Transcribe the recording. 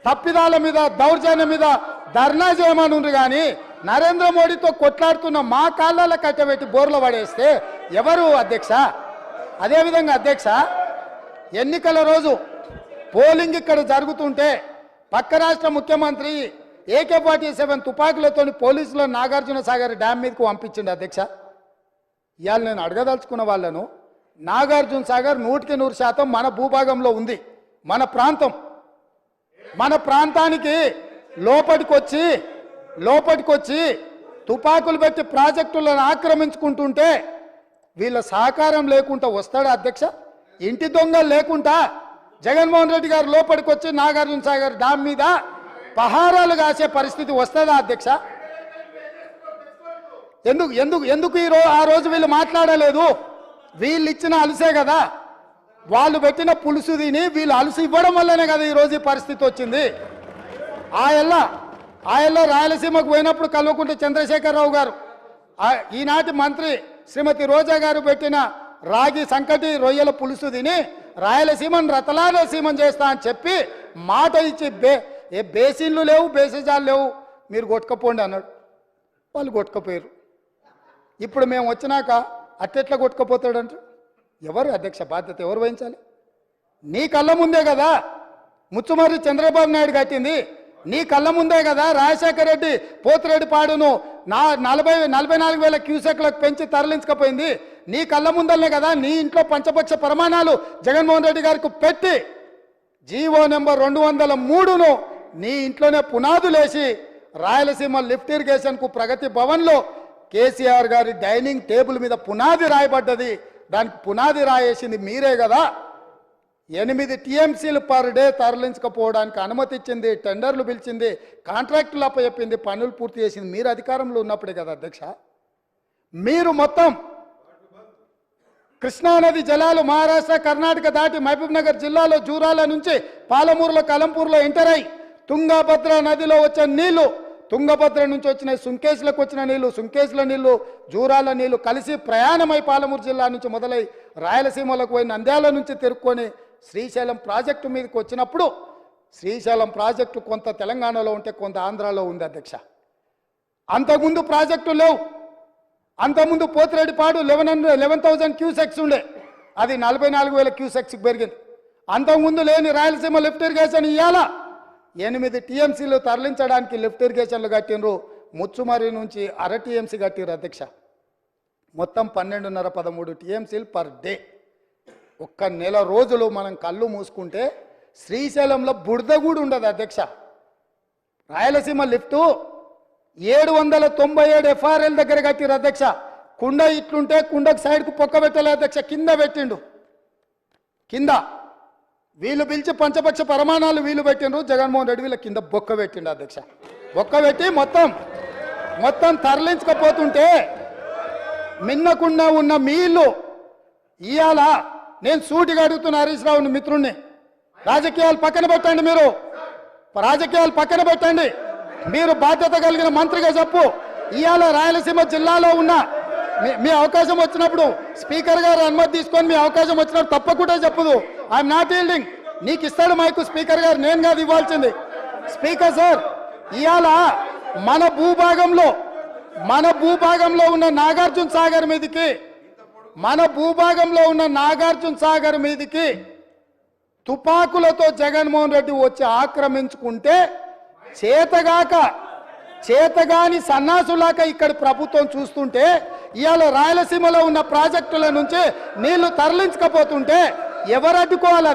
తప్పిదాల మీద దౌర్జన్యం మీద ధర్నా చేయమనుండ్రు కానీ నరేంద్ర మోడీతో కొట్లాడుతున్న మా కాళ్ళ కట్టబెట్టి బోర్ల పడేస్తే ఎవరు అధ్యక్ష? అదేవిధంగా అధ్యక్ష, ఎన్నికల రోజు పోలింగ్ ఇక్కడ జరుగుతుంటే పక్క రాష్ట్ర ముఖ్యమంత్రి AK-47 తుపాకులతో పోలీసులు నాగార్జున సాగర్ డ్యామ్ మీదకు పంపించిండు అధ్యక్ష. ఇవాళ నేను అడగదలుచుకున్న వాళ్ళను, నాగార్జున సాగర్ 100% మన భూభాగంలో ఉంది. మన ప్రాంతం, మన ప్రాంతానికి లోపటికొచ్చి తుపాకులు పెట్టి ప్రాజెక్టులను ఆక్రమించుకుంటుంటే వీళ్ళ సహకారం లేకుండా వస్తాడా అధ్యక్ష? ఇంటి దొంగలు లేకుండా జగన్మోహన్ రెడ్డి గారు లోపలికొచ్చి నాగార్జున సాగర్ డ్యామ్ మీద పహారాలు కాసే పరిస్థితి వస్తుందా అధ్యక్ష? ఎందుకు ఆ రోజు వీళ్ళు మాట్లాడలేదు? వీళ్ళు ఇచ్చిన అలసే కదా, వాళ్ళు పెట్టిన పులుసు తిని వీళ్ళు అలసి ఇవ్వడం వల్లనే కదా ఈరోజు ఈ పరిస్థితి వచ్చింది. ఆయల్లో రాయలసీమకు పోయినప్పుడు కల్వకుంట్ల చంద్రశేఖరరావు గారు, ఈనాటి మంత్రి శ్రీమతి రోజా గారు పెట్టిన రాగి సంకటి రొయ్యల పులుసు తిని రాయలసీమను రతలాలసీమం చేస్తా అని చెప్పి మాట ఇచ్చి బేసిన్లు లేవు, బేసిజాలు లేవు, మీరు కొట్టుకపోండి అన్నాడు. వాళ్ళు కొట్టుకపోయారు. ఇప్పుడు మేము వచ్చినాక అట్టెట్లా కొట్టుకపోతాడంట? ఎవరు అధ్యక్ష బాధ్యత ఎవరు వహించాలి? నీ కళ్ళ ముందే కదా ముచ్చుమర్రి చంద్రబాబు నాయుడు కట్టింది, నీ కళ్ళ ముందే కదా రాజశేఖర రెడ్డి పోతిరెడ్డి పాడును 44,000 క్యూసెక్లకు పెంచి తరలించకపోయింది. నీ కళ్ళ ముందలనే కదా నీ ఇంట్లో పంచపక్ష ప్రమాణాలు జగన్మోహన్ రెడ్డి గారికి పెట్టి జీవో నెంబర్ 203ను నీ ఇంట్లోనే పునాదులేసి రాయలసీమ లిఫ్ట్ ఇరిగేషన్కు ప్రగతి భవన్లో కేసీఆర్ గారి డైనింగ్ టేబుల్ మీద పునాది రాయబడ్డది. దానికి పునాది రాయేసింది మీరే కదా. 8 TMCలు పర్ డే తరలించకపోవడానికి అనుమతి ఇచ్చింది, టెండర్లు పిలిచింది, కాంట్రాక్టులు అప్పచెప్పింది, పనులు పూర్తి చేసింది మీరు అధికారంలో ఉన్నప్పుడే కదా అధ్యక్ష. మీరు మొత్తం కృష్ణానది జలాలు మహారాష్ట్ర కర్ణాటక దాటి మహబూబ్ నగర్ జిల్లాలో జూరాల నుంచి పాలమూరులో కలంపూర్లో ఎంటర్ అయి తుంగభద్ర నదిలో వచ్చే నీళ్లు, తుంగభద్ర నుంచి వచ్చిన సుంకేశ్లకు వచ్చిన నీళ్లు, సుంకేశ్ల నీళ్లు జూరాల నీళ్లు కలిసి ప్రయాణమై పాలమూరు జిల్లా నుంచి మొదలై రాయలసీమలకు పోయి నంద్యాల నుంచి తిరుక్కొని శ్రీశైలం ప్రాజెక్టు మీదకి వచ్చినప్పుడు శ్రీశైలం ప్రాజెక్టు కొంత తెలంగాణలో ఉంటే కొంత ఆంధ్రాలో ఉంది అధ్యక్ష. అంతకుముందు ప్రాజెక్టు లేవు. అంతకుముందు పోతిరెడ్డిపాడు 11,000 క్యూసెక్స్ ఉండే, అది 44,000 క్యూసెక్స్కి పెరిగింది. అంతకుముందు లేని రాయలసీమ లిఫ్ట్ ఇరిగేషన్ ఇవ్వాలా 8 TMCలు తరలించడానికి లిఫ్ట్ ఇరిగేషన్లు కట్టినరు. ముచ్చుమర్రి నుంచి 1/2 TMC కట్టిరు అధ్యక్ష. మొత్తం 12.5-13 TMCలు పర్ డే. ఒక్క నెల రోజులు మనం కళ్ళు మూసుకుంటే శ్రీశైలంలో బురద కూడా ఉండదు అధ్యక్ష. రాయలసీమ లిఫ్టు 797 FRL దగ్గర కట్టిరు అధ్యక్ష. కుండ ఇట్లుంటే కుండకు సైడ్కు పొక్క పెట్టలే అధ్యక్ష, కింద పెట్టిండు. కింద వీళ్ళు పిలిచి పంచపక్ష ప్రమాణాలు వీళ్ళు పెట్టిండ్రు, జగన్మోహన్ రెడ్డి వీళ్ళ కింద బొక్క పెట్టిండు అధ్యక్ష. బొక్క పెట్టి మొత్తం తరలించకపోతుంటే మిన్నకుండా ఉన్న మీళ్ళు ఇవాళ నేను సూటిగా అడుగుతున్న హరీష్ రావుని మిత్రుణ్ణి, రాజకీయాలు పక్కన పెట్టండి, మీరు రాజకీయాలు పక్కన పెట్టండి, మీరు బాధ్యత కలిగిన మంత్రిగా చెప్పు. ఇవాళ రాయలసీమ జిల్లాలో ఉన్న మీ అవకాశం వచ్చినప్పుడు స్పీకర్ గారు అనుమతి తీసుకొని మీ అవకాశం వచ్చినప్పుడు తప్పకుండా చెప్పదు. I'm not yielding. నీకు ఇస్తాడు మైకు స్పీకర్ గారు, నేను కాదు ఇవ్వాల్సింది. స్పీకర్ సార్, ఇవాళ మన భూభాగంలో ఉన్న నాగార్జున సాగర్ మీదకి తుపాకులతో జగన్మోహన్ రెడ్డి వచ్చి ఆక్రమించుకుంటే చేతగాని సన్నాసులాక ఇక్కడ ప్రభుత్వం చూస్తుంటే ఇవాళ రాయలసీమలో ఉన్న ప్రాజెక్టుల నుంచి నీళ్లు తరలించకపోతుంటే ఎవరు అడ్డుకోవాలి?